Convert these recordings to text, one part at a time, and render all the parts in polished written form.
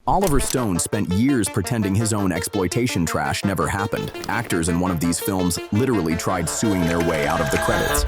Oliver Stone spent years pretending his own exploitation trash never happened. Actors in one of these films literally tried suing their way out of the credits.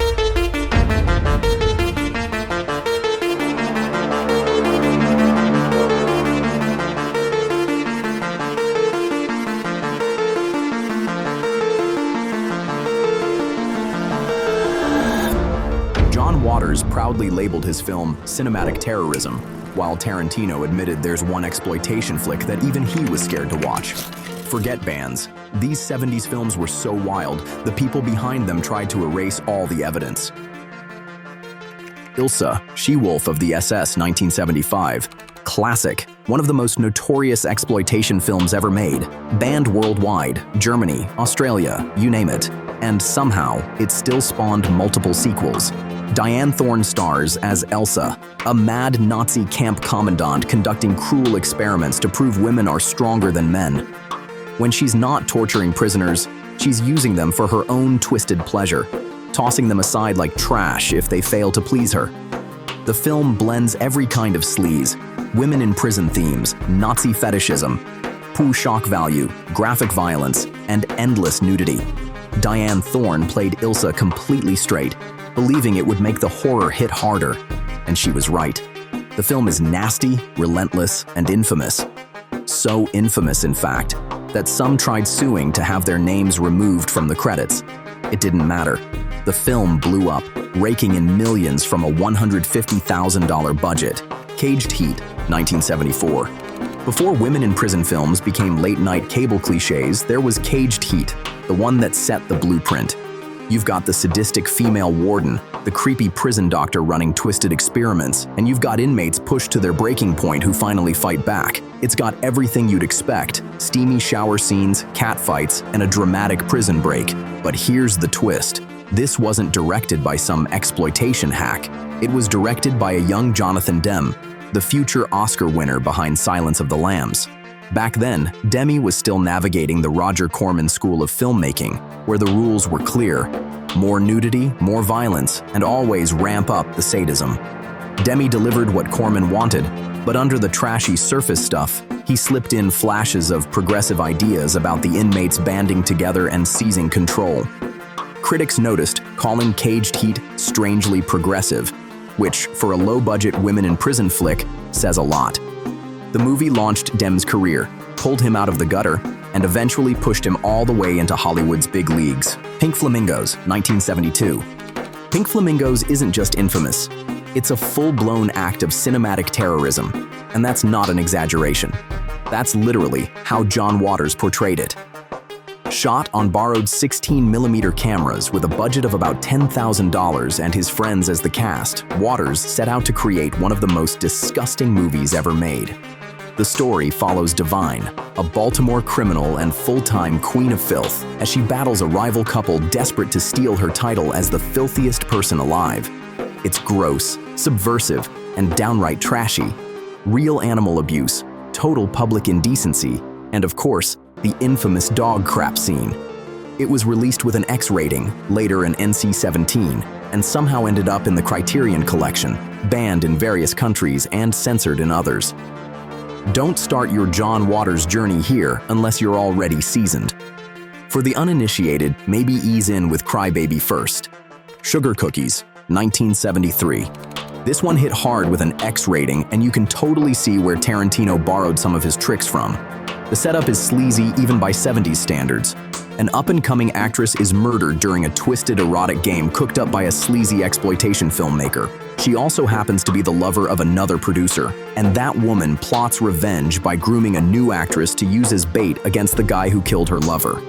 John Waters proudly labeled his film cinematic terrorism, while Tarantino admitted there's one exploitation flick that even he was scared to watch. Forget bans. These 70s films were so wild, the people behind them tried to erase all the evidence. Ilsa, She-Wolf of the SS, 1975. Classic. One of the most notorious exploitation films ever made. Banned worldwide, Germany, Australia, you name it. And somehow, it still spawned multiple sequels. Diane Thorne stars as Elsa, a mad Nazi camp commandant conducting cruel experiments to prove women are stronger than men. When she's not torturing prisoners, she's using them for her own twisted pleasure, tossing them aside like trash if they fail to please her. The film blends every kind of sleaze, women in prison themes, Nazi fetishism, poo shock value, graphic violence, and endless nudity. Diane Thorne played Ilsa completely straight, believing it would make the horror hit harder, and she was right. The film is nasty, relentless, and infamous. So infamous, in fact, that some tried suing to have their names removed from the credits. It didn't matter. The film blew up, raking in millions from a $150,000 budget. Caged Heat, 1974. Before women in prison films became late-night cable cliches, there was Caged Heat, the one that set the blueprint. You've got the sadistic female warden, the creepy prison doctor running twisted experiments, and you've got inmates pushed to their breaking point who finally fight back. It's got everything you'd expect: steamy shower scenes, catfights, and a dramatic prison break. But here's the twist. This wasn't directed by some exploitation hack. It was directed by a young Jonathan Demme, the future Oscar winner behind Silence of the Lambs. Back then, Demme was still navigating the Roger Corman school of filmmaking, where the rules were clear: more nudity, more violence, and always ramp up the sadism. Demme delivered what Corman wanted, but under the trashy surface stuff, he slipped in flashes of progressive ideas about the inmates banding together and seizing control. Critics noticed, calling Caged Heat strangely progressive, which, for a low-budget women in prison flick, says a lot. The movie launched Demme's career, pulled him out of the gutter, and eventually pushed him all the way into Hollywood's big leagues. Pink Flamingos, 1972. Pink Flamingos isn't just infamous. It's a full-blown act of cinematic terrorism, and that's not an exaggeration. That's literally how John Waters portrayed it. Shot on borrowed 16mm cameras with a budget of about $10,000 and his friends as the cast, Waters set out to create one of the most disgusting movies ever made. The story follows Divine, a Baltimore criminal and full-time queen of filth, as she battles a rival couple desperate to steal her title as the filthiest person alive. It's gross, subversive, and downright trashy. Real animal abuse, total public indecency, and of course, the infamous dog crap scene. It was released with an X rating, later an NC-17, and somehow ended up in the Criterion Collection, banned in various countries and censored in others. Don't start your John Waters journey here unless you're already seasoned. For the uninitiated, maybe ease in with Crybaby first. Sugar Cookies, 1973. This one hit hard with an X rating, and you can totally see where Tarantino borrowed some of his tricks from. The setup is sleazy even by 70s standards. An up-and-coming actress is murdered during a twisted erotic game cooked up by a sleazy exploitation filmmaker. She also happens to be the lover of another producer, and that woman plots revenge by grooming a new actress to use as bait against the guy who killed her lover.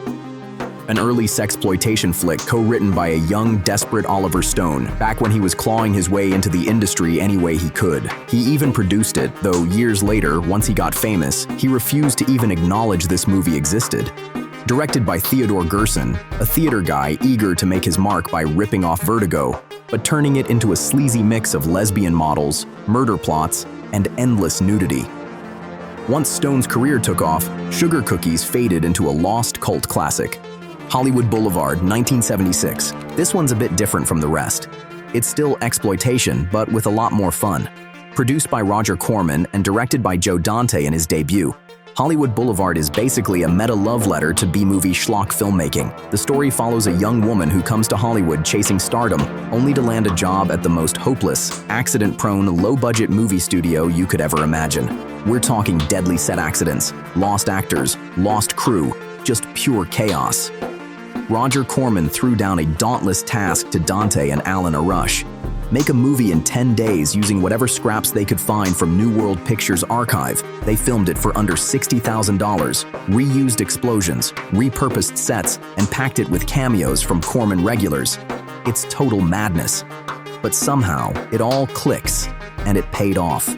An early sexploitation flick co-written by a young, desperate Oliver Stone, back when he was clawing his way into the industry any way he could. He even produced it, though years later, once he got famous, he refused to even acknowledge this movie existed. Directed by Theodore Gerson, a theater guy eager to make his mark by ripping off Vertigo, but turning it into a sleazy mix of lesbian models, murder plots, and endless nudity. Once Stone's career took off, Sugar Cookies faded into a lost cult classic. Hollywood Boulevard, 1976. This one's a bit different from the rest. It's still exploitation, but with a lot more fun. Produced by Roger Corman and directed by Joe Dante in his debut, Hollywood Boulevard is basically a meta-love letter to B-movie schlock filmmaking. The story follows a young woman who comes to Hollywood chasing stardom, only to land a job at the most hopeless, accident-prone, low-budget movie studio you could ever imagine. We're talking deadly set accidents, lost actors, lost crew, just pure chaos. Roger Corman threw down a dauntless task to Dante and Alan Arush. Make a movie in 10 days using whatever scraps they could find from New World Pictures' archive. They filmed it for under $60,000, reused explosions, repurposed sets, and packed it with cameos from Corman regulars. It's total madness. But somehow, it all clicks, and it paid off.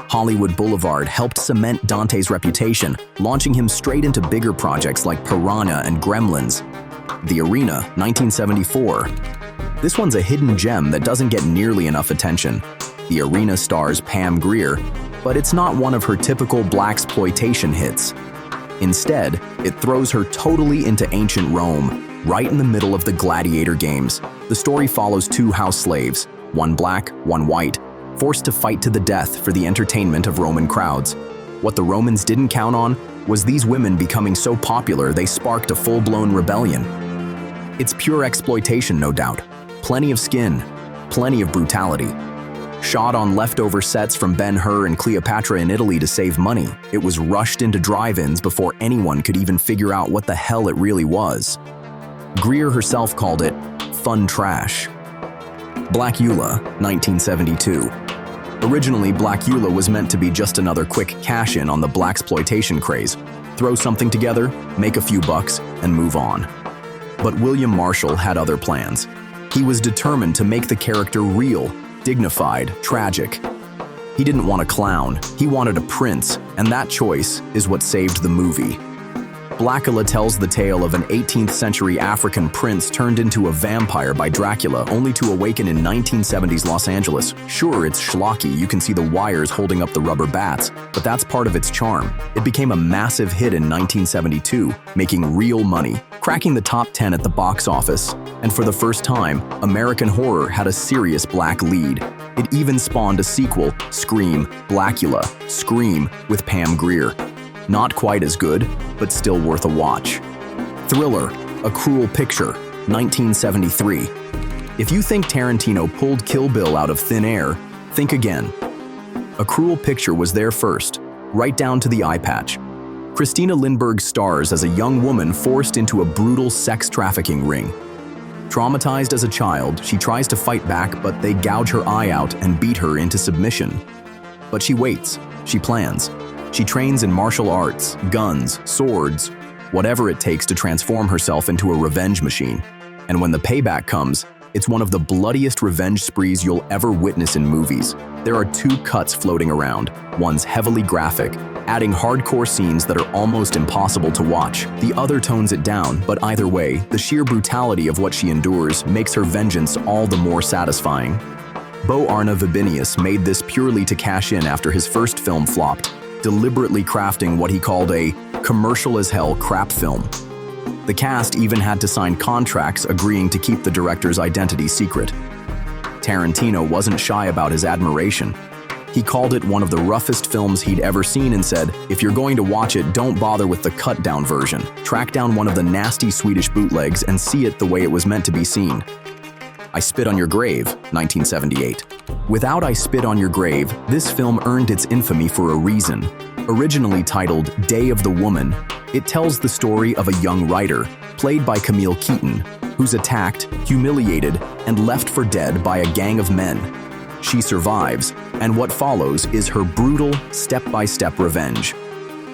Hollywood Boulevard helped cement Dante's reputation, launching him straight into bigger projects like Piranha and Gremlins. The Arena, 1974. This one's a hidden gem that doesn't get nearly enough attention. The Arena stars Pam Grier, but it's not one of her typical blaxploitation hits. Instead, it throws her totally into ancient Rome, right in the middle of the gladiator games. The story follows two house slaves, one black, one white, forced to fight to the death for the entertainment of Roman crowds. What the Romans didn't count on was these women becoming so popular they sparked a full-blown rebellion. It's pure exploitation, no doubt. Plenty of skin, plenty of brutality. Shot on leftover sets from Ben-Hur and Cleopatra in Italy to save money, it was rushed into drive-ins before anyone could even figure out what the hell it really was. Grier herself called it fun trash. Blackula, 1972. Originally, Blackula was meant to be just another quick cash-in on the blaxploitation craze. Throw something together, make a few bucks, and move on. But William Marshall had other plans. He was determined to make the character real, dignified, tragic. He didn't want a clown, he wanted a prince, and that choice is what saved the movie. Blackula tells the tale of an 18th century African prince turned into a vampire by Dracula, only to awaken in 1970s Los Angeles. Sure, it's schlocky, you can see the wires holding up the rubber bats, but that's part of its charm. It became a massive hit in 1972, making real money, cracking the top 10 at the box office. And for the first time, American horror had a serious black lead. It even spawned a sequel, Scream, Blackula, Scream, with Pam Grier. Not quite as good, but still worth a watch. Thriller, A Cruel Picture, 1973. If you think Tarantino pulled Kill Bill out of thin air, think again. A Cruel Picture was there first, right down to the eye patch. Christina Lindbergh stars as a young woman forced into a brutal sex trafficking ring. Traumatized as a child, she tries to fight back, but they gouge her eye out and beat her into submission. But she waits, she plans. She trains in martial arts, guns, swords, whatever it takes to transform herself into a revenge machine. And when the payback comes, it's one of the bloodiest revenge sprees you'll ever witness in movies. There are two cuts floating around. One's heavily graphic, adding hardcore scenes that are almost impossible to watch. The other tones it down, but either way, the sheer brutality of what she endures makes her vengeance all the more satisfying. Bo Arna Vibinius made this purely to cash in after his first film flopped, deliberately crafting what he called a commercial-as-hell crap film. The cast even had to sign contracts agreeing to keep the director's identity secret. Tarantino wasn't shy about his admiration. He called it one of the roughest films he'd ever seen and said, if you're going to watch it, don't bother with the cut-down version. Track down one of the nasty Swedish bootlegs and see it the way it was meant to be seen. I Spit on Your Grave, 1978. Without I Spit on Your Grave, this film earned its infamy for a reason. Originally titled Day of the Woman, it tells the story of a young writer, played by Camille Keaton, who's attacked, humiliated, and left for dead by a gang of men. She survives, and what follows is her brutal, step-by-step revenge.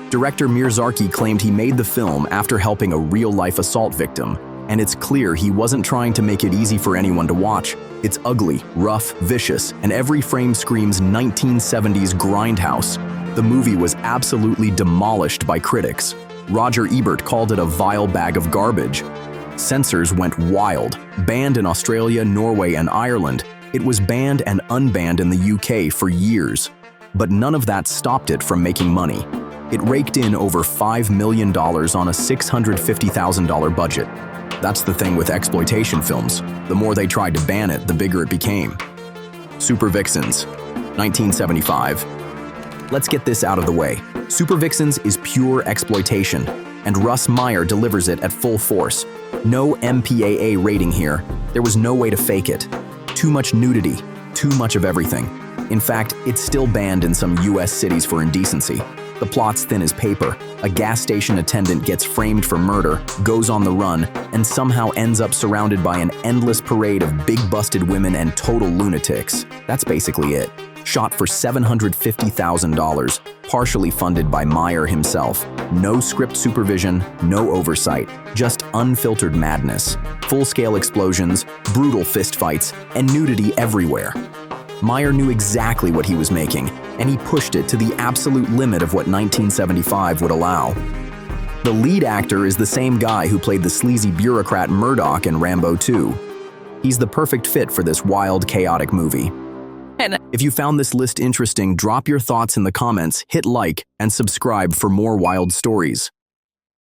Director Miyazaki claimed he made the film after helping a real-life assault victim, and it's clear he wasn't trying to make it easy for anyone to watch. It's ugly, rough, vicious, and every frame screams 1970s grindhouse. The movie was absolutely demolished by critics. Roger Ebert called it a vile bag of garbage. Censors went wild. Banned in Australia, Norway, and Ireland. It was banned and unbanned in the UK for years. But none of that stopped it from making money. It raked in over $5 million on a $650,000 budget. That's the thing with exploitation films. The more they tried to ban it, the bigger it became. Super Vixens. 1975. Let's get this out of the way. Super Vixens is pure exploitation, and Russ Meyer delivers it at full force. No MPAA rating here. There was no way to fake it. Too much nudity, too much of everything. In fact, it's still banned in some US cities for indecency. The plot's thin as paper. A gas station attendant gets framed for murder, goes on the run, and somehow ends up surrounded by an endless parade of big busted women and total lunatics. That's basically it. Shot for $750,000, partially funded by Meyer himself. No script supervision, no oversight, just unfiltered madness. Full-scale explosions, brutal fistfights, and nudity everywhere. Meyer knew exactly what he was making, and he pushed it to the absolute limit of what 1975 would allow. The lead actor is the same guy who played the sleazy bureaucrat Murdoch in Rambo 2. He's the perfect fit for this wild, chaotic movie. If you found this list interesting, drop your thoughts in the comments, hit like, and subscribe for more wild stories.